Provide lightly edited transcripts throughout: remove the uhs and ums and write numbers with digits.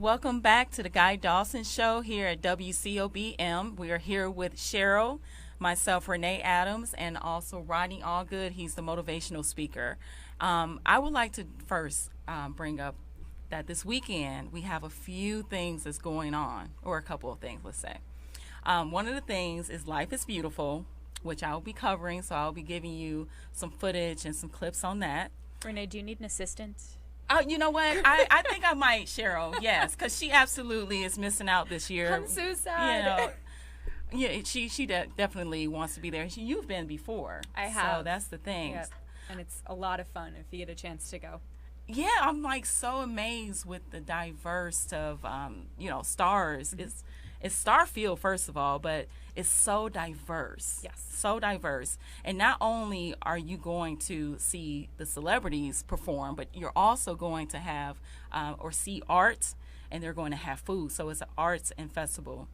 welcome back to the Guy Dawson Show here at WCOBM. We are here with Cheryl, myself, Renee Adams, and also Rodney Allgood. He's the motivational speaker. I would like to first bring up that this weekend we have a few things that's going on, or a couple of things, let's say. One of the things is Life is Beautiful, which I'll be covering, so I'll be giving you some footage and some clips on that. Renee, do you need an assistant? Oh, you know what? I think I might, Cheryl. Yes, because she absolutely is missing out this year. I'm so sad. Yeah, she definitely wants to be there. You've been before. I have. So that's the thing. Yep. And it's a lot of fun if you get a chance to go. Yeah, I'm like so amazed with the diverse of stars. Mm-hmm. It's Starfield, first of all, but it's so diverse. Yes. So diverse. And not only are you going to see the celebrities perform, but you're also going to have or see art, and they're going to have food. So it's an arts and festival,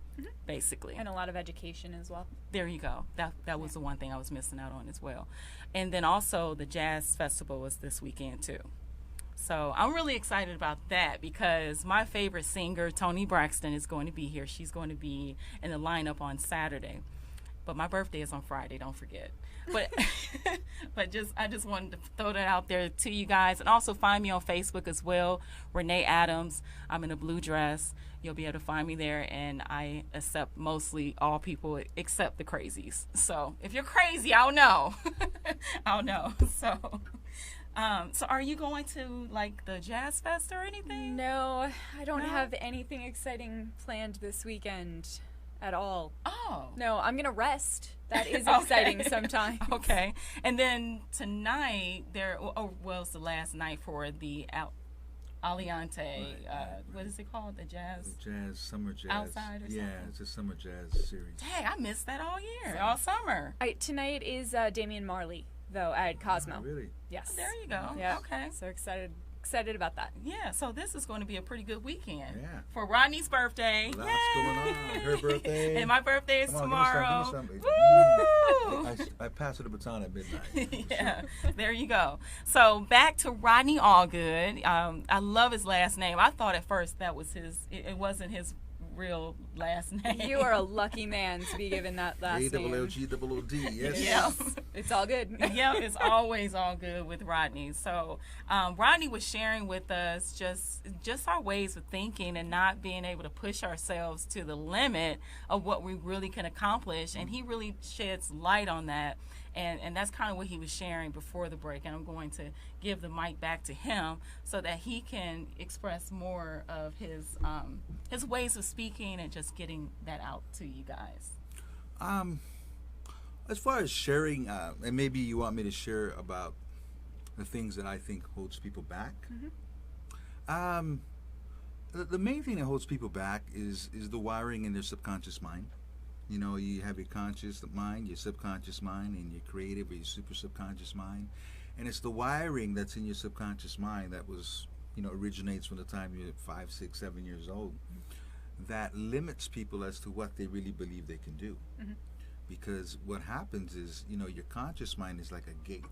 basically. And a lot of education as well. There you go. That was the one thing I was missing out on as well. And then also the Jazz Festival is this weekend, too. So I'm really excited about that because my favorite singer, Toni Braxton, is going to be here. She's going to be in the lineup on Saturday. But my birthday is on Friday, don't forget. But I just wanted to throw that out there to you guys. And also find me on Facebook as well, Renee Adams. I'm in a blue dress. You'll be able to find me there, and I accept mostly all people except the crazies. So if you're crazy, I'll know. I'll know. So are you going to like the Jazz Fest or anything? No, I don't have anything exciting planned this weekend at all. Oh. No, I'm going to rest. That is exciting sometimes. Okay. And then tonight, it's the last night for the Aliante, right. What is it called? The Jazz? Summer Jazz. Outside or something? Yeah, it's a Summer Jazz series. Dang, I missed that all year, all summer. Tonight is Damian Marley, though, at Cosmo. Oh, really? Yes. There you go. Yeah. Okay. So excited about that. Yeah, so this is going to be a pretty good weekend. Yeah. For Rodney's birthday. Lots going on. Her birthday. And my birthday is tomorrow. Give me some. Woo! I pass her the baton at midnight. Yeah, there you go. So back to Rodney Allgood. I love his last name. I thought at first that was it wasn't his real last name. You are a lucky man to be given that last name. A-double-L-G-double-O-D, yes. Yes. It's all good. Yeah, it's always all good with Rodney. So Rodney was sharing with us just our ways of thinking and not being able to push ourselves to the limit of what we really can accomplish. And he really sheds light on that. And that's kind of what he was sharing before the break. And I'm going to give the mic back to him so that he can express more of his ways of speaking and just getting that out to you guys. As far as sharing, and maybe you want me to share about the things that I think holds people back. Mm-hmm. The main thing that holds people back is the wiring in their subconscious mind. You know, you have your conscious mind, your subconscious mind, and your creative or your super subconscious mind. And it's the wiring that's in your subconscious mind that originates from the time you're 5, 6, 7 years old that limits people as to what they really believe they can do. Mm-hmm. Because what happens is, your conscious mind is like a gate.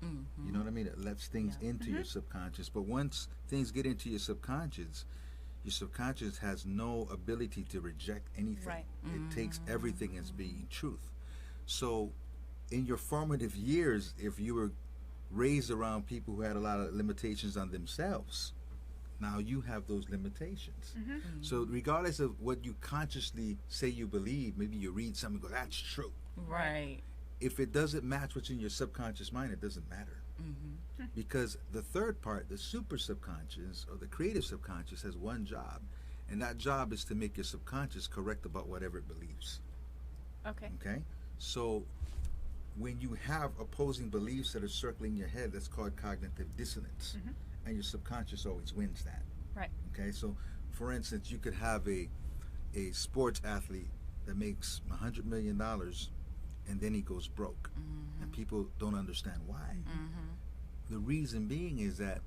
Mm-hmm. You know what I mean? It lets things into your subconscious. But once things get into your subconscious has no ability to reject anything. Right. It takes everything as being truth. So in your formative years, if you were raised around people who had a lot of limitations on themselves, now you have those limitations. Mm-hmm. So regardless of what you consciously say you believe, maybe you read something and go, that's true. Right. If it doesn't match what's in your subconscious mind, it doesn't matter. Mm-hmm. Because the third part, the super subconscious or the creative subconscious, has one job, and that job is to make your subconscious correct about whatever it believes. Okay. So when you have opposing beliefs that are circling your head, that's called cognitive dissonance. Mm-hmm. And your subconscious always wins that. Right. Okay, so for instance, you could have a sports athlete that makes $100 million and then he goes broke. And people don't understand why. The reason being is that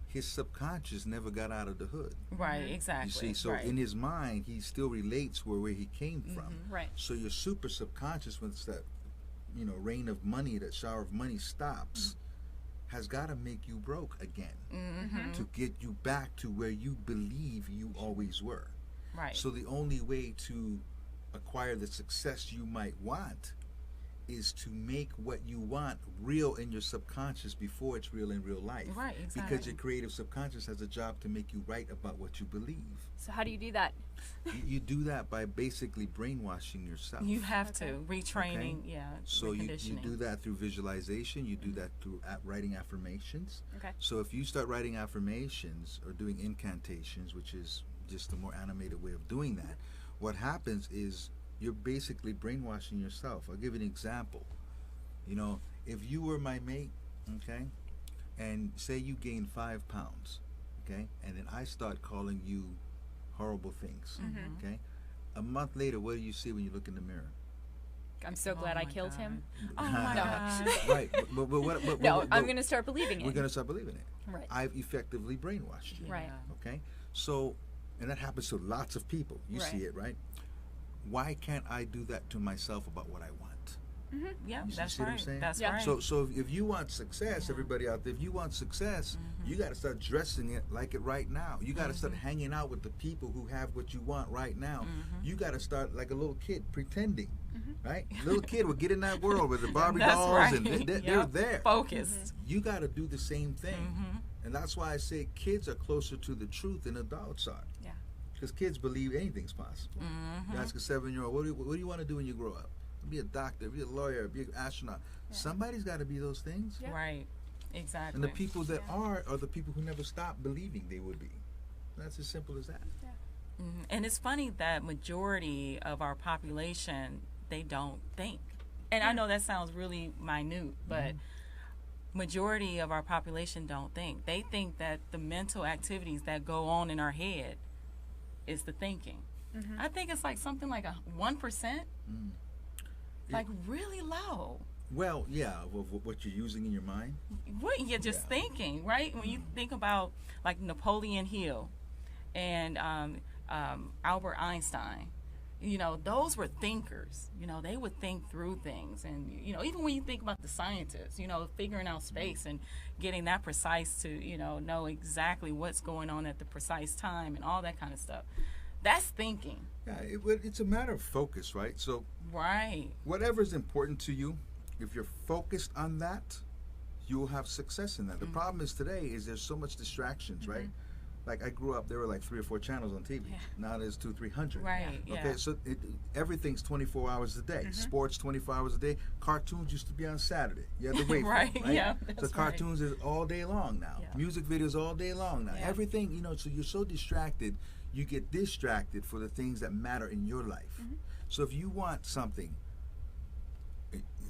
his subconscious never got out of the hood. Right, exactly. You see, so in his mind, he still relates where he came from. Right. So your super subconscious, once that, rain of money, that shower of money stops, has got to make you broke again Mm-hmm. to get you back to where you believe you always were. Right. So the only way to acquire the success you might want is to make what you want real in your subconscious before it's real in real life. Right, exactly. Because your creative subconscious has a job to make you right about what you believe. So how do you do that? You do that by basically brainwashing yourself. You have Okay. to retraining, Okay. yeah. So you reconditioning. do that through visualization. You do that through writing affirmations. Okay. So if you start writing affirmations or doing incantations, which is just a more animated way of doing that, what happens is you're basically brainwashing yourself. I'll give you an example. You know, if you were my mate, okay, and say you gain 5 pounds, okay, and then I start calling you horrible things, Mhm. okay, a month later, what do you see when you look in the mirror? I'm so Oh glad I my killed God. him. Oh my No. God. Right, but No, I'm going to start believing we're it. going to start believing it. Right. I've effectively brainwashed you. Right. Yeah. Okay, so, and that happens to lots of people. You Right. see it, right? Why can't I do that to myself about what I want? Yeah, You that's see what I'm right. saying? That's Yeah. right. So if you want success, Yeah. everybody out there, if you want success, you got to start dressing it like it right now. You got to start hanging out with the people who have what you want right now. You got to start like a little kid pretending, right? Little kid will get in that world with the Barbie That's dolls right. and they're Yep. there. Focused. You got to do the same thing. Mm-hmm. And that's why I say kids are closer to the truth than adults are. Yeah. Because kids believe anything's possible. Mm-hmm. You ask a 7-year-old, what do you want to do when you grow up? Be a doctor, be a lawyer, be an astronaut. Yeah. Somebody's got to be those things. Yeah. Right. Exactly. And the people that Yeah. are the people who never stop believing they would be. That's as simple as that. Mhm. And it's funny that majority of our population, they don't think. And I know that sounds really minute, but majority of our population don't think. They think that the mental activities that go on in our head is the thinking. I think it's like something like a 1%, Mm. like really low. Well, yeah, of what you're using in your mind. What you're just Yeah. thinking, right? When you think about like Napoleon Hill and Albert Einstein, you know, those were thinkers. You know, they would think through things. And, you know, even when you think about the scientists, you know, figuring out space and getting that precise to, you know exactly what's going on at the precise time and all that kind of stuff. That's thinking. Yeah, it's a matter of focus, right? So Right. whatever's important to you, if you're focused on that, you'll have success in that. The problem is today is there's so much distractions, right? Like I grew up, there were like 3 or 4 channels on TV. Yeah. Now there's 200-300. Right. Yeah. Okay, so everything's 24 hours a day. Sports 24 hours a day. Cartoons used to be on Saturday. You had to wait Right, for it, right? yeah, So that's cartoons is all day long now. Yeah. Music videos all day long now. Yeah. Everything, you know, so you're so distracted, you get distracted for the things that matter in your life. So if you want something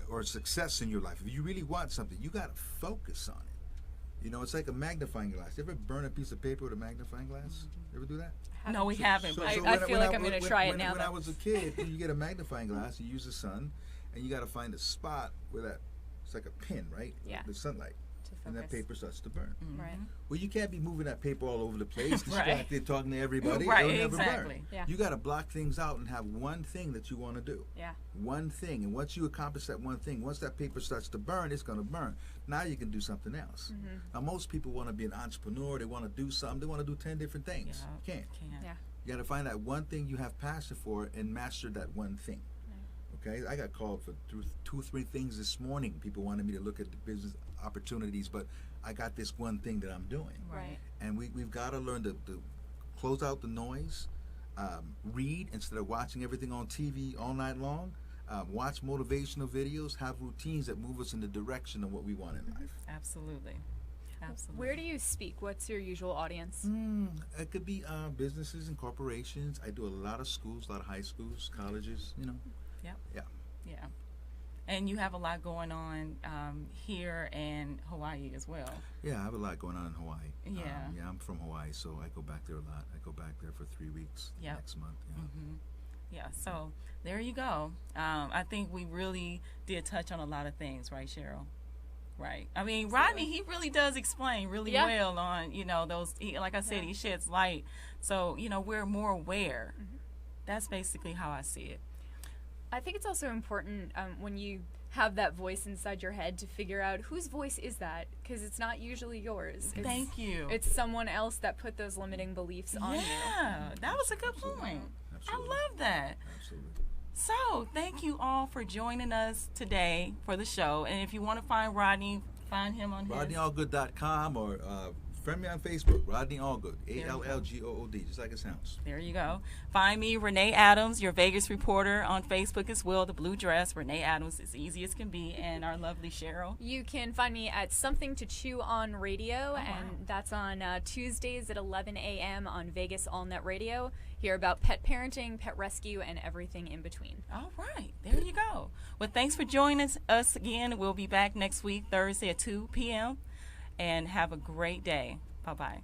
or success in your life, if you really want something, you got to focus on it. You know, it's like a magnifying glass. You ever burn a piece of paper with a magnifying glass? You ever do that? No, we haven't. So- but so I when feel like I'm when- gonna when- try it when- now, When I though. was a kid, you get a magnifying glass, you use the sun, and you got to find a spot where it's like a pin, right? Yeah. The sunlight. To And that focus. paper starts to burn. Right. Well, you can't be moving that paper all over the place, Right. distracted, talking to everybody. Right, It'll never exactly. burn. Yeah. You got to block things out and have one thing that you want to do. Yeah. One thing. And once you accomplish that one thing, once that paper starts to burn, it's going to burn. Now you can do something else. Now, most people want to be an entrepreneur. They want to do something. They want to do 10 different things. Yeah. You can't. Yeah. You got to find that one thing you have passion for and master that one thing. Okay, I got called for 2-3 things this morning. People wanted me to look at the business opportunities, but I got this one thing that I'm doing. Right. And we've got to learn to close out the noise, read instead of watching everything on TV all night long, watch motivational videos, have routines that move us in the direction of what we want in life. Absolutely. Absolutely. Where do you speak? What's your usual audience? It could be businesses and corporations. I do a lot of schools, a lot of high schools, colleges, you know. Yep. Yeah. Yeah. And you have a lot going on here in Hawaii as well. Yeah, I have a lot going on in Hawaii. Yeah. Yeah, I'm from Hawaii, so I go back there a lot. I go back there for 3 weeks Yep. next month. Yeah. Yeah, so there you go. I think we really did touch on a lot of things, right, Cheryl? Right. I mean, Rodney, he really does explain really Yeah. well on, those, like I said, he sheds light. So, we're more aware. That's basically how I see it. I think it's also important when you have that voice inside your head to figure out whose voice is that, because it's not usually yours. Thank you. It's someone else that put those limiting beliefs on you. Yeah, that was a good point. Absolutely. I love that. Absolutely. So, thank you all for joining us today for the show. And if you want to find Rodney, find him on his... RodneyAllgood.com or friend me on Facebook, Rodney Allgood, ALLGOOD, just like it sounds. There you go. Find me, Renee Adams, your Vegas reporter, on Facebook as well. The Blue Dress, Renee Adams, as easy as can be, and our lovely Cheryl. You can find me at Something to Chew On Radio, and that's on Tuesdays at 11 a.m. on Vegas All Net Radio. Hear about pet parenting, pet rescue, and everything in between. All right. There you go. Well, thanks for joining us again. We'll be back next week, Thursday at 2 p.m., and have a great day. Bye-bye.